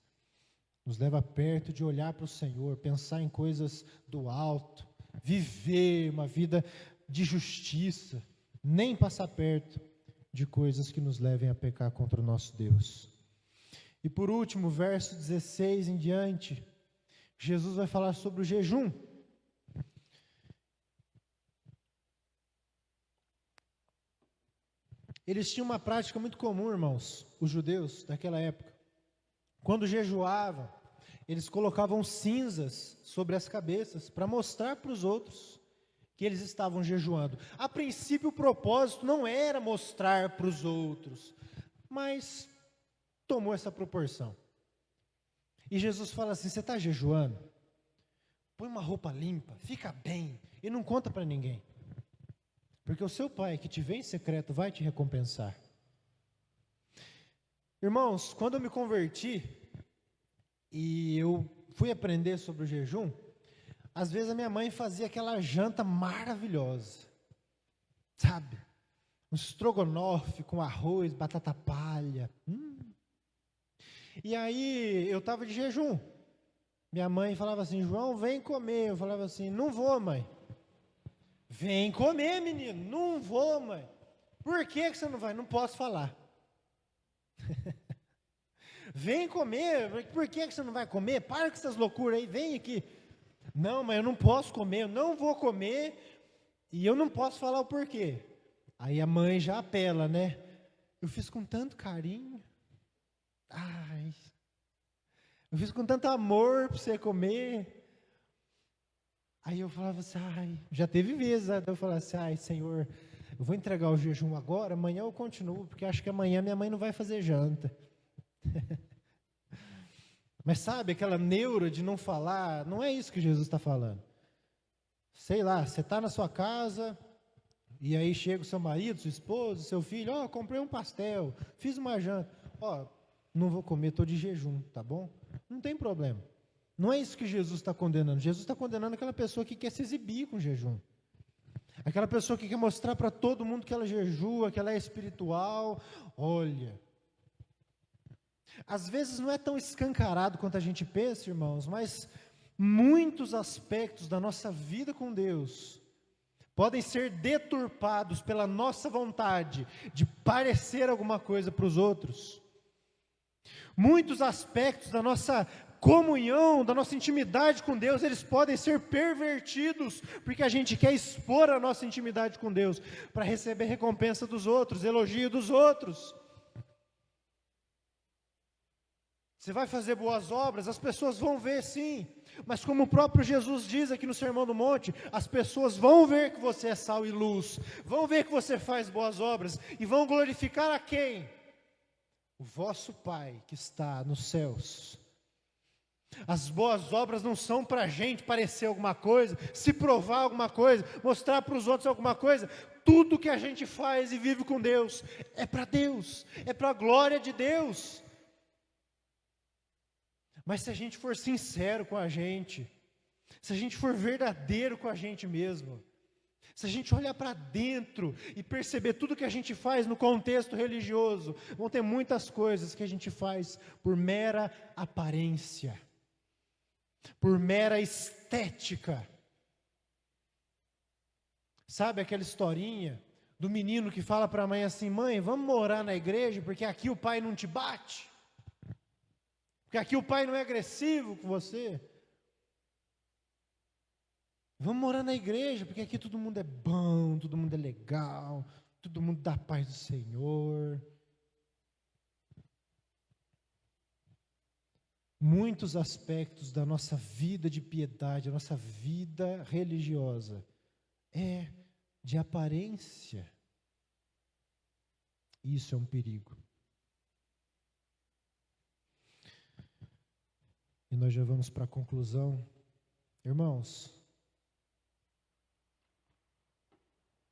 Nos leva perto de olhar para o Senhor, pensar em coisas do alto, viver uma vida de justiça, nem passar perto de coisas que nos levem a pecar contra o nosso Deus. E por último, verso 16 em diante, Jesus vai falar sobre o jejum. Eles tinham uma prática muito comum, irmãos, os judeus daquela época. Quando jejuavam, eles colocavam cinzas sobre as cabeças para mostrar para os outros que eles estavam jejuando. A princípio, o propósito não era mostrar para os outros, mas tomou essa proporção. E Jesus fala assim: você está jejuando? põe uma roupa limpa, fica bem e não conta para ninguém. Porque o seu pai que te vê em secreto vai te recompensar. Irmãos, quando eu me converti e eu fui aprender sobre o jejum, às vezes a minha mãe fazia aquela janta maravilhosa, sabe? Um estrogonofe com arroz, batata palha. E aí eu estava de jejum. Minha mãe falava assim, João, vem comer. Eu falava assim, não vou, mãe. Vem comer, menino. Não vou, mãe. Por que você não vai? Não posso falar. Vem comer. Por que você não vai comer? Para com essas loucuras aí, vem aqui. Não, mas eu não posso comer, eu não vou comer. E eu não posso falar o porquê. Aí a mãe já apela, né? Eu fiz com tanto carinho. Ai, eu fiz com tanto amor para você comer. Aí eu falava assim, ai, já teve vezes, né? Eu falava assim, ai, Senhor, eu vou entregar o jejum agora, amanhã eu continuo, porque acho que amanhã minha mãe não vai fazer janta. Mas sabe, aquela neura de não falar, não é isso que Jesus está falando. Sei lá, você está na sua casa, e aí chega o seu marido, sua esposa, seu filho, ó, comprei um pastel, fiz uma janta, ó, não vou comer, estou de jejum, tá bom? Não tem problema. Não é isso que Jesus está condenando. Jesus está condenando aquela pessoa que quer se exibir com jejum. Aquela pessoa que quer mostrar para todo mundo que ela jejua, que ela é espiritual. Olha, às vezes não é tão escancarado quanto a gente pensa, irmãos, mas muitos aspectos da nossa vida com Deus podem ser deturpados pela nossa vontade de parecer alguma coisa para os outros. Muitos aspectos da nossa comunhão, da nossa intimidade com Deus, eles podem ser pervertidos, porque a gente quer expor a nossa intimidade com Deus, para receber recompensa dos outros, elogio dos outros. Você vai fazer boas obras, as pessoas vão ver sim, mas como o próprio Jesus diz aqui no Sermão do Monte, as pessoas vão ver que você é sal e luz, vão ver que você faz boas obras, e vão glorificar a quem? O vosso Pai que está nos céus. As boas obras não são para a gente parecer alguma coisa, se provar alguma coisa, mostrar para os outros alguma coisa. Tudo que a gente faz e vive com Deus é para Deus, é para a glória de Deus. Mas se a gente for sincero com a gente, se a gente for verdadeiro com a gente mesmo, se a gente olhar para dentro e perceber tudo que a gente faz no contexto religioso, vão ter muitas coisas que a gente faz por mera aparência, por mera estética. Sabe aquela historinha do menino que fala para a mãe assim, mãe, vamos morar na igreja porque aqui o pai não te bate? Porque aqui o pai não é agressivo com você? Vamos morar na igreja, porque aqui todo mundo é bom, todo mundo é legal, todo mundo dá paz do Senhor. Muitos aspectos da nossa vida de piedade, da nossa vida religiosa, é de aparência. Isso é um perigo. E nós já vamos para a conclusão. Irmãos,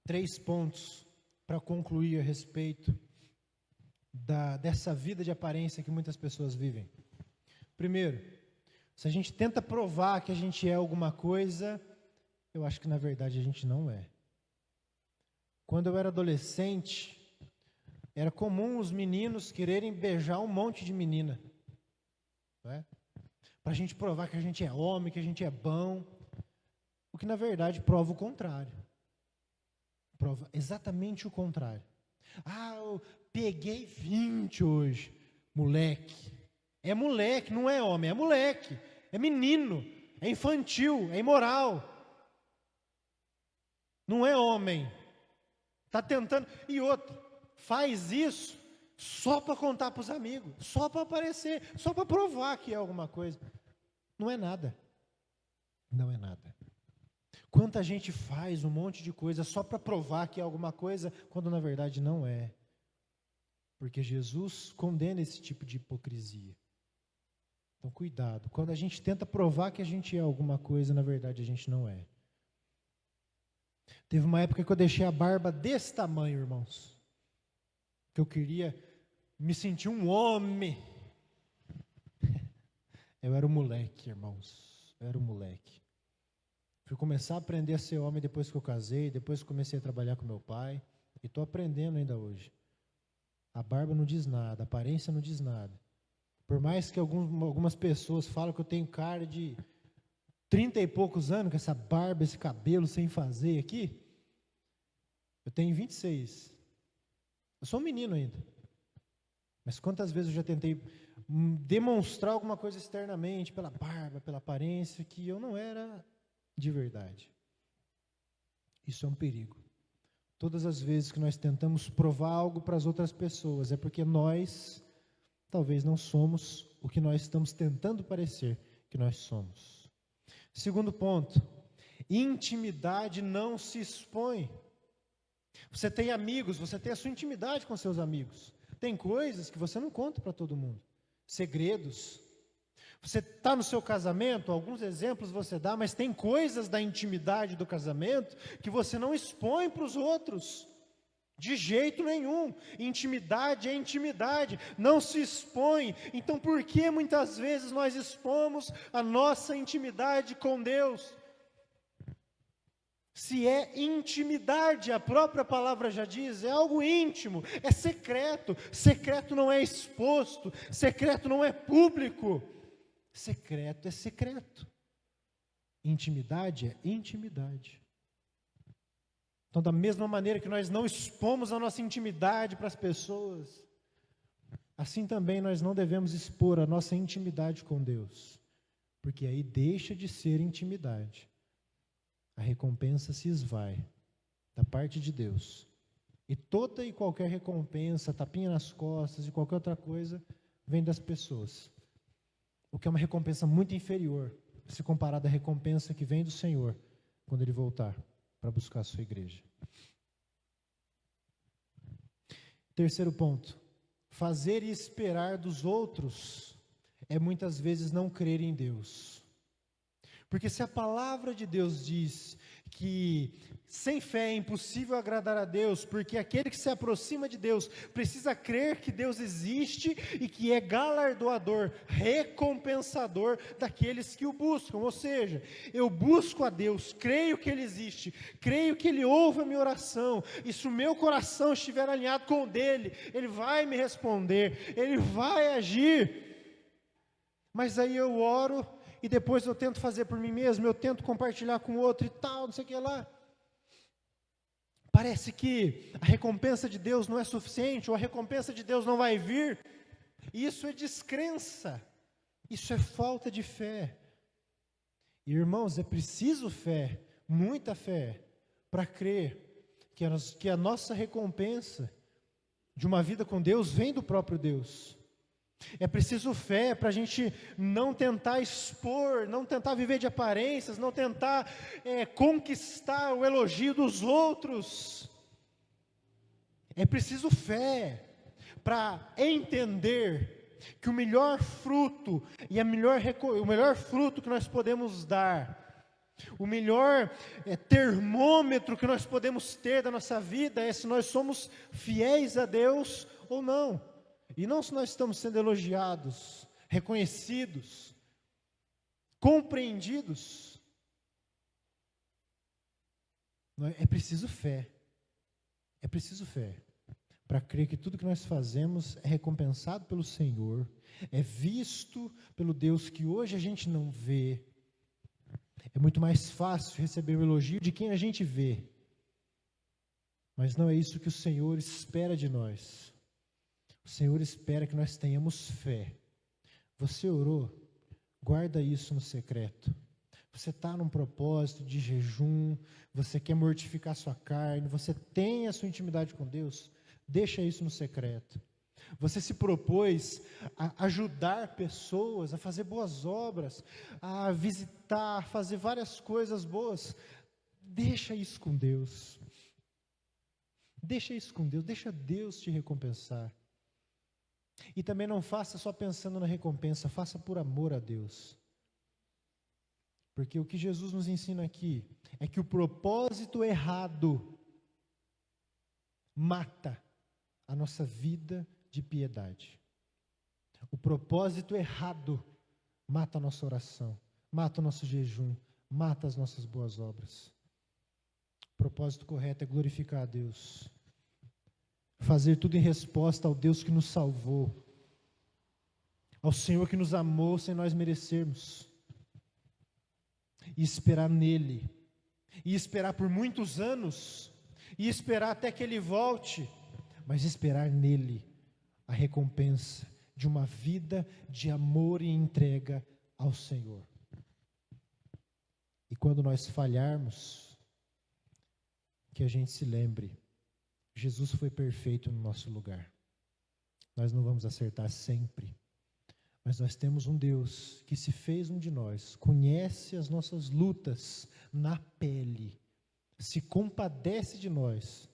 3 pontos para concluir a respeito dessa vida de aparência que muitas pessoas vivem. Primeiro, se a gente tenta provar que a gente é alguma coisa, eu acho que na verdade a gente não é. Quando eu era adolescente, era comum os meninos quererem beijar um monte de menina, não é? Para a gente provar que a gente é homem, que a gente é bom, o que na verdade prova o contrário. Prova exatamente o contrário. Ah, eu peguei 20 hoje. Moleque. É moleque, não é homem, é moleque. É menino, é infantil, é imoral. Não é homem. Está tentando. E outro, faz isso só para contar para os amigos, só para aparecer, só para provar que é alguma coisa. Não é nada. Não é nada. Quanta gente faz um monte de coisa só para provar que é alguma coisa, quando na verdade não é. Porque Jesus condena esse tipo de hipocrisia. Então, cuidado. Quando a gente tenta provar que a gente é alguma coisa, na verdade a gente não é. Teve uma época que eu deixei a barba desse tamanho, irmãos. Que eu queria me sentir um homem. Eu era um moleque, irmãos. Eu era um moleque. Fui começar a aprender a ser homem depois que eu casei, depois que comecei a trabalhar com meu pai. E estou aprendendo ainda hoje. A barba não diz nada, a aparência não diz nada. Por mais que algumas pessoas falam que eu tenho cara de 30 e poucos anos, com essa barba, esse cabelo sem fazer aqui, eu tenho 26. Eu sou um menino ainda. Mas quantas vezes eu já tentei demonstrar alguma coisa externamente, pela barba, pela aparência, que eu não era de verdade. Isso é um perigo. Todas as vezes que nós tentamos provar algo para as outras pessoas, é porque nós talvez não somos o que nós estamos tentando parecer que nós somos. Segundo ponto, intimidade não se expõe. Você tem amigos, você tem a sua intimidade com seus amigos. Tem coisas que você não conta para todo mundo. Segredos. Você está no seu casamento, alguns exemplos você dá, mas tem coisas da intimidade do casamento que você não expõe para os outros. De jeito nenhum. Intimidade é intimidade, não se expõe. Então por que muitas vezes nós expomos a nossa intimidade com Deus? Se é intimidade, a própria palavra já diz, é algo íntimo, é secreto. Secreto não é exposto, secreto não é público. Secreto é secreto. Intimidade é intimidade. Então, da mesma maneira que nós não expomos a nossa intimidade para as pessoas, assim também nós não devemos expor a nossa intimidade com Deus, porque aí deixa de ser intimidade. A recompensa se esvai da parte de Deus. E toda e qualquer recompensa, tapinha nas costas e qualquer outra coisa, vem das pessoas. O que é uma recompensa muito inferior, se comparada à recompensa que vem do Senhor, quando Ele voltar para buscar a sua igreja. Terceiro ponto, fazer e esperar dos outros é muitas vezes não crer em Deus. Porque se a palavra de Deus diz que sem fé é impossível agradar a Deus, porque aquele que se aproxima de Deus precisa crer que Deus existe e que é galardoador, recompensador daqueles que o buscam. Ou seja, eu busco a Deus, creio que Ele existe, creio que Ele ouve a minha oração, e se o meu coração estiver alinhado com o dele, Ele vai me responder, Ele vai agir. Mas aí eu oro e depois eu tento fazer por mim mesmo, eu tento compartilhar com o outro e tal, não sei o que lá. Parece que a recompensa de Deus não é suficiente, ou a recompensa de Deus não vai vir. Isso é descrença, isso é falta de fé. E, irmãos, é preciso fé, muita fé, para crer que a nossa recompensa de uma vida com Deus vem do próprio Deus. É preciso fé para a gente não tentar expor, não tentar viver de aparências, não tentar conquistar o elogio dos outros. É preciso fé para entender que o melhor fruto e o melhor fruto que nós podemos dar, o melhor termômetro que nós podemos ter da nossa vida é se nós somos fiéis a Deus ou não. E não se nós estamos sendo elogiados, reconhecidos, compreendidos. É preciso fé. É preciso fé para crer que tudo que nós fazemos é recompensado pelo Senhor, é visto pelo Deus que hoje a gente não vê. É muito mais fácil receber o elogio de quem a gente vê. Mas não é isso que o Senhor espera de nós. O Senhor espera que nós tenhamos fé. Você orou? Guarda isso no secreto. Você está num propósito de jejum, você quer mortificar sua carne, você tem a sua intimidade com Deus, deixa isso no secreto. Você se propôs a ajudar pessoas, a fazer boas obras, a visitar, a fazer várias coisas boas. Deixa isso com Deus. Deixa isso com Deus, deixa Deus te recompensar. E também não faça só pensando na recompensa, faça por amor a Deus. Porque o que Jesus nos ensina aqui é que o propósito errado mata a nossa vida de piedade. O propósito errado mata a nossa oração, mata o nosso jejum, mata as nossas boas obras. O propósito correto é glorificar a Deus, fazer tudo em resposta ao Deus que nos salvou, ao Senhor que nos amou sem nós merecermos, e esperar nele, e esperar por muitos anos, e esperar até que Ele volte, mas esperar nele a recompensa de uma vida de amor e entrega ao Senhor. E quando nós falharmos, que a gente se lembre, Jesus foi perfeito no nosso lugar. Nós não vamos acertar sempre, mas nós temos um Deus que se fez um de nós, conhece as nossas lutas na pele, se compadece de nós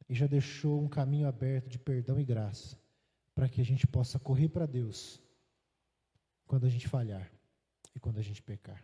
e já deixou um caminho aberto de perdão e graça para que a gente possa correr para Deus quando a gente falhar e quando a gente pecar.